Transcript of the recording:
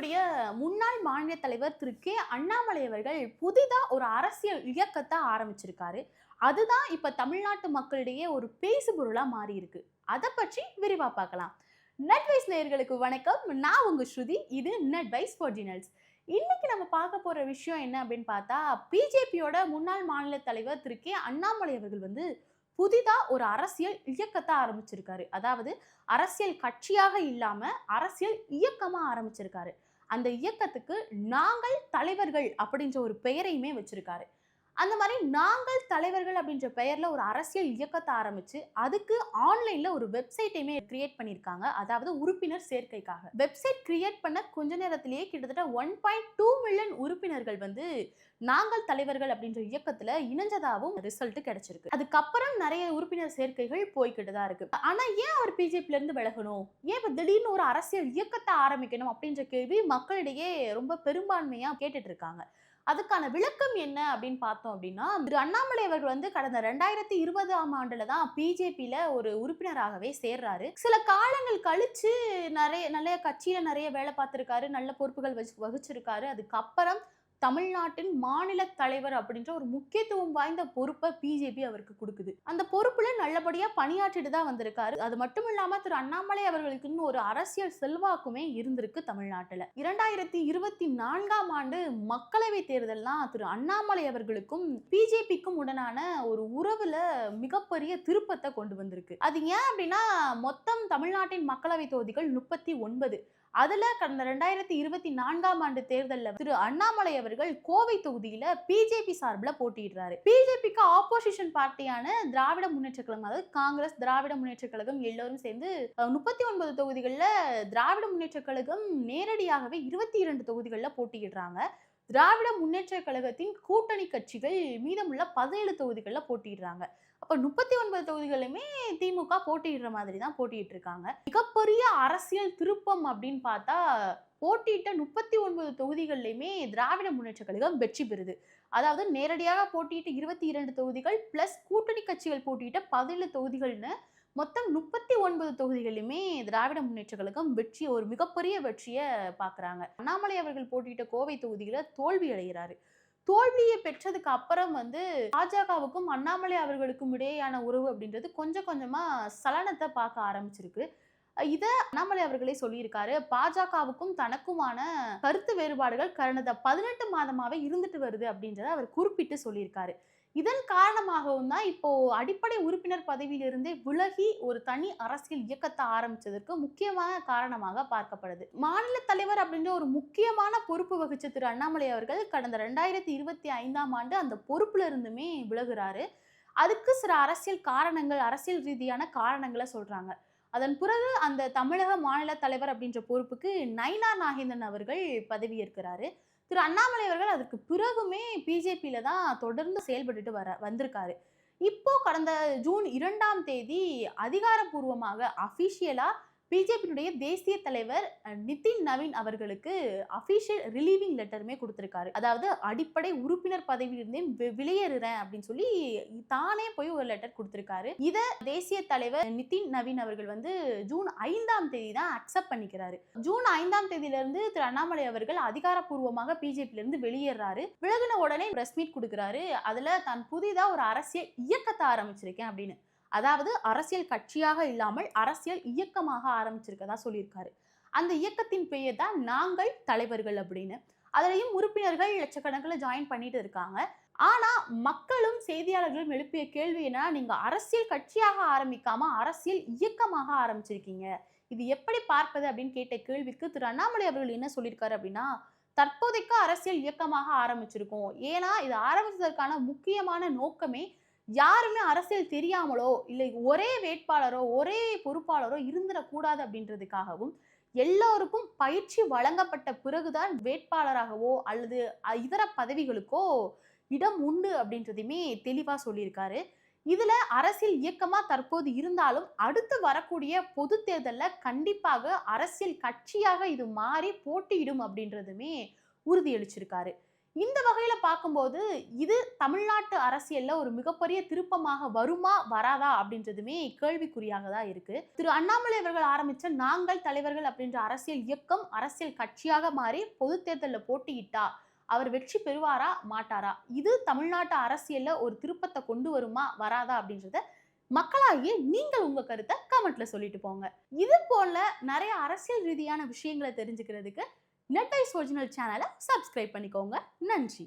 பிஜேபியுடைய முன்னாள் மாநில தலைவர் திரு கே அண்ணாமலை அவர்கள் புதிதா ஒரு அரசியல் இயக்கத்தை ஆரம்பிச்சிருக்காரு. அதுதான் இப்ப தமிழ்நாட்டு மக்களிடையே ஒரு பேசுபொருளா மாறி இருக்கு. அத பற்றி விரிவா பார்க்கலாம். நெட்வைஸ் நேயர்களுக்கு வணக்கம். நான் உங்க ஸ்ருதி. இது நெட்வைஸ் ஒரிஜினல்ஸ். இன்னைக்கு நம்ம பார்க்க போற விஷயம் என்ன அப்படின்னு பார்த்தா, பிஜேபியோட முன்னாள் மாநில தலைவர் திரு கே அண்ணாமலை அவர்கள் புதிதா ஒரு அரசியல் இயக்கத்த ஆரம்பிச்சிருக்காரு. அதாவது அரசியல் கட்சியாக இல்லாம அரசியல் இயக்கமா ஆரம்பிச்சிருக்காரு. அந்த இயக்கத்துக்கு நாங்கள் தலைவர்கள் அப்படின்ற ஒரு பெயரையுமே வச்சிருக்காரு. அந்த மாதிரி நாங்கள் தலைவர்கள் அப்படின்ற பெயர்ல ஒரு அரசியல் இயக்கத்தை ஆரம்பிச்சு அதுக்கு ஆன்லைன்ல ஒரு வெப்சைட்டையுமே கிரியேட் பண்ணியிருக்காங்க. அதாவது உறுப்பினர் சேர்க்கைக்காக வெப்சைட் கிரியேட் பண்ண கொஞ்ச நேரத்திலேயே கிட்டத்தட்ட 1.2 மில்லியன் உறுப்பினர்கள் நாங்கள் தலைவர்கள் அப்படின்ற இயக்கத்துல இணைஞ்சதாவும் ரிசல்ட் கிடைச்சிருக்கு. அதுக்கப்புறம் நிறைய உறுப்பினர் சேர்க்கைகள் போய்கிட்டு தான் இருக்கு. ஆனா ஏன் அவர் பிஜேபில இருந்து விலகணும், ஏன் திடீர்னு ஒரு அரசியல் இயக்கத்தை ஆரம்பிக்கணும் அப்படின்ற கேள்வி மக்களிடையே ரொம்ப பெரும்பான்மையா கேட்டுட்டு இருக்காங்க. அதுக்கான விளக்கம் என்ன அப்படின்னு பார்த்தோம் அப்படின்னா, திரு அண்ணாமலை அவர்கள் கடந்த 2020ஆம் ஆண்டுல தான் பிஜேபியில ஒரு உறுப்பினராகவே சேர்றாரு. சில காலங்கள் கழிச்சு நிறைய கட்சியில நிறைய வேலை பார்த்திருக்காரு, நல்ல பொறுப்புகள் வகிச்சிருக்காரு. அதுக்கப்புறம் தமிழ்நாட்டின் மாநில தலைவர் அப்படின்ற ஒரு முக்கியத்துவம் வாய்ந்த பொறுப்பை பிஜேபி அவருக்கு கொடுக்குது. அந்த பொறுப்புல நல்லபடியா பணியாற்றிட்டு தான் வந்திருக்காரு. அது மட்டும் இல்லாம திரு அண்ணாமலை அவர்களுக்கு ஒரு அரசியல் செல்வாக்குமே இருந்திருக்கு தமிழ்நாட்டுல. 2024ஆம் ஆண்டு மக்களவை தேர்தல்லாம் திரு அண்ணாமலை அவர்களுக்கும் பிஜேபிக்கும் உடனான ஒரு உறவுல மிகப்பெரிய திருப்பத்தை கொண்டு வந்திருக்கு. அது ஏன் அப்படின்னா, மொத்தம் தமிழ்நாட்டின் மக்களவை தொகுதிகள் 39. அதுல கடந்த 2024ஆம் ஆண்டு தேர்தலில் திரு அண்ணாமலை அவர்கள் கோவை தொகுதியில பிஜேபி சார்பில் போட்டியிடுறாரு. பிஜேபிக்கு ஆப்போசிஷன் பார்ட்டியான திராவிட முன்னேற்ற கழகம், அதாவது காங்கிரஸ், திராவிட முன்னேற்ற கழகம் எல்லோரும் சேர்ந்து 39 தொகுதிகளில் திராவிட முன்னேற்ற கழகம் நேரடியாகவே 22 தொகுதிகளில் போட்டியிடுறாங்க. திராவிட முன்னேற்ற கழகத்தின் கூட்டணி கட்சிகள் மீதமுள்ள 17 தொகுதிகளில் போட்டியிடுறாங்க. அப்ப 39 தொகுதிகளுமே திமுக போட்டியிடுற மாதிரி தான் போட்டிட்டு இருக்காங்க. மிகப்பெரிய அரசியல் திருப்பம் அப்படின்னு பார்த்தா, போட்டியிட்ட 39 தொகுதிகளிலுமே திராவிட முன்னேற்ற கழகம் வெற்றி பெறுது. அதாவது நேரடியாக போட்டியிட்ட 22 தொகுதிகள் பிளஸ் கூட்டணி கட்சிகள் போட்டியிட்ட 17 தொகுதிகள்னு மொத்தம் 39 தொகுதிகளிலுமே திராவிட முன்னேற்ற கழகம் ஒரு மிகப்பெரிய வெற்றியை பார்க்குறாங்க. அண்ணாமலை அவர்கள் போட்டியிட்ட கோவை தொகுதியில தோல்வி அடைகிறாரு. தோல்வியை பெற்றதுக்கு அப்புறம் பாஜகவுக்கும் அண்ணாமலை அவர்களுக்கும் இடையேயான உறவு அப்படின்றது கொஞ்சம் கொஞ்சமா சலனத்தை பார்க்க ஆரம்பிச்சிருக்கு. இத அண்ணாமலை அவர்களே சொல்லியிருக்காரு. பாஜகவுக்கும் தனக்குமான கருத்து வேறுபாடுகள் கடந்த 18 மாதமாவே இருந்துட்டு வருது அப்படின்றத அவர் குறிப்பிட்டு சொல்லியிருக்காரு. இதன் காரணமாகவும் தான் இப்போ அடிப்படை உறுப்பினர் பதவியிலிருந்தே விலகி ஒரு தனி அரசியல் இயக்கத்தை ஆரம்பிச்சதற்கு முக்கியமான காரணமாக பார்க்கப்படுது. மாநில தலைவர் அப்படின்ற ஒரு முக்கியமான பொறுப்பு வகிச்ச திரு அண்ணாமலை அவர்கள் கடந்த 2025ஆம் ஆண்டு அந்த பொறுப்புல இருந்துமே விலகுறாரு. அதுக்கு சில அரசியல் ரீதியான காரணங்களை சொல்றாங்க. அதன் பிறகு அந்த தமிழக மாநில தலைவர் அப்படின்ற பொறுப்புக்கு நயினார் நாகேந்திரன் அவர்கள் பதவியேற்கிறாரு. திரு அண்ணாமலை அவர்கள் அதுக்கு பிறகுமே பிஜேபியில தான் தொடர்ந்து செயல்பட்டுட்டு வந்திருக்காரு. இப்போ கடந்த ஜூன் 2ஆம் தேதி அதிகாரப்பூர்வமாக அபிஷியலா பிஜேபியுடைய தேசிய தலைவர் நிதின் நவீன் அவர்களுக்கு அபிஷியல் ரிலீவிங் லெட்டருமே கொடுத்திருக்காரு. அதாவது அடிப்படை உறுப்பினர் பதவியிலிருந்தே வெளியேறுறேன் அப்படின்னு சொல்லி தானே போய் ஒரு லெட்டர் கொடுத்திருக்காரு. இத தேசிய தலைவர் நிதின் நவீன் அவர்கள் ஜூன் 5ஆம் தேதி தான் அக்செப்ட் பண்ணிக்கிறாரு. ஜூன் 5ஆம் தேதியில இருந்து திரு அண்ணாமலை அவர்கள் அதிகாரப்பூர்வமாக பிஜேபியில இருந்து வெளியேறாரு. விலகின உடனே பிரஸ் மீட் கொடுக்கிறாரு. அதுல தான் புதிதா ஒரு அரசியல் இயக்கத்தை ஆரம்பிச்சிருக்கேன் அப்படின்னு, அதாவது அரசியல் கட்சியாக இல்லாமல் அரசியல் இயக்கமாக ஆரம்பிச்சிருக்கதா சொல்லியிருக்காரு. அந்த இயக்கத்தின் பெயர் தான் நாங்கள் தலைவர்கள் அப்படின்னு. அதுலயும் உறுப்பினர்கள் லட்சக்கணக்கில் ஜாயின் பண்ணிட்டு இருக்காங்க. ஆனா மக்களும் செய்தியாளர்களும் எழுப்பிய கேள்வி என்னன்னா, நீங்க அரசியல் கட்சியாக ஆரம்பிக்காம அரசியல் இயக்கமாக ஆரம்பிச்சிருக்கீங்க, இது எப்படி பார்ப்பது அப்படின்னு கேட்ட கேள்விக்கு திரு அண்ணாமலை அவர்கள் என்ன சொல்லியிருக்காரு அப்படின்னா, தற்போதைக்கு அரசியல் இயக்கமாக ஆரம்பிச்சிருக்கோம். ஏன்னா இது ஆரம்பிச்சதற்கான முக்கியமான நோக்கமே யாருமே அரசியல் தெரியாமலோ இல்லை ஒரே வேட்பாளரோ ஒரே பொறுப்பாளரோ இருந்துடக்கூடாது அப்படின்றதுக்காகவும், எல்லோருக்கும் பயிற்சி வழங்கப்பட்ட பிறகுதான் வேட்பாளராகவோ அல்லது இதர பதவிகளுக்கோ இடம் உண்டு அப்படின்றதையுமே தெளிவா சொல்லியிருக்காரு. இதுல அரசியல் இயக்கமா தற்போது இருந்தாலும் அடுத்து வரக்கூடிய பொது தேர்தல்ல கண்டிப்பாக அரசியல் கட்சியாக இது மாறி போட்டியிடும் அப்படின்றதுமே உறுதியளிச்சிருக்காரு. இந்த வகையில பார்க்கும்போது இது தமிழ்நாட்டு அரசியல்ல ஒரு மிகப்பெரிய திருப்பமாக வருமா வராதா அப்படின்றதுமே கேள்விக்குறியாக தான் இருக்கு. திரு அண்ணாமலை அவர்கள் ஆரம்பிச்ச நாங்கள் தலைவர்கள் அப்படின்ற அரசியல் இயக்கம் அரசியல் கட்சியாக மாறி பொது தேர்தல்ல போட்டியிட்டா அவர் வெற்றி பெறுவாரா மாட்டாரா, இது தமிழ்நாட்டு அரசியல்ல ஒரு திருப்பத்தை கொண்டு வருமா வராதா அப்படின்றத மக்களாகிய நீங்கள் உங்க கருத்தை கமெண்ட்ல சொல்லிட்டு போங்க. இது போல நிறைய அரசியல் ரீதியான விஷயங்களை தெரிஞ்சுக்கிறதுக்கு நெட் ஐஸ் ஒரிஜினல் சேனலை சப்ஸ்கிரைப் பண்ணிக்கோங்க. நன்றி.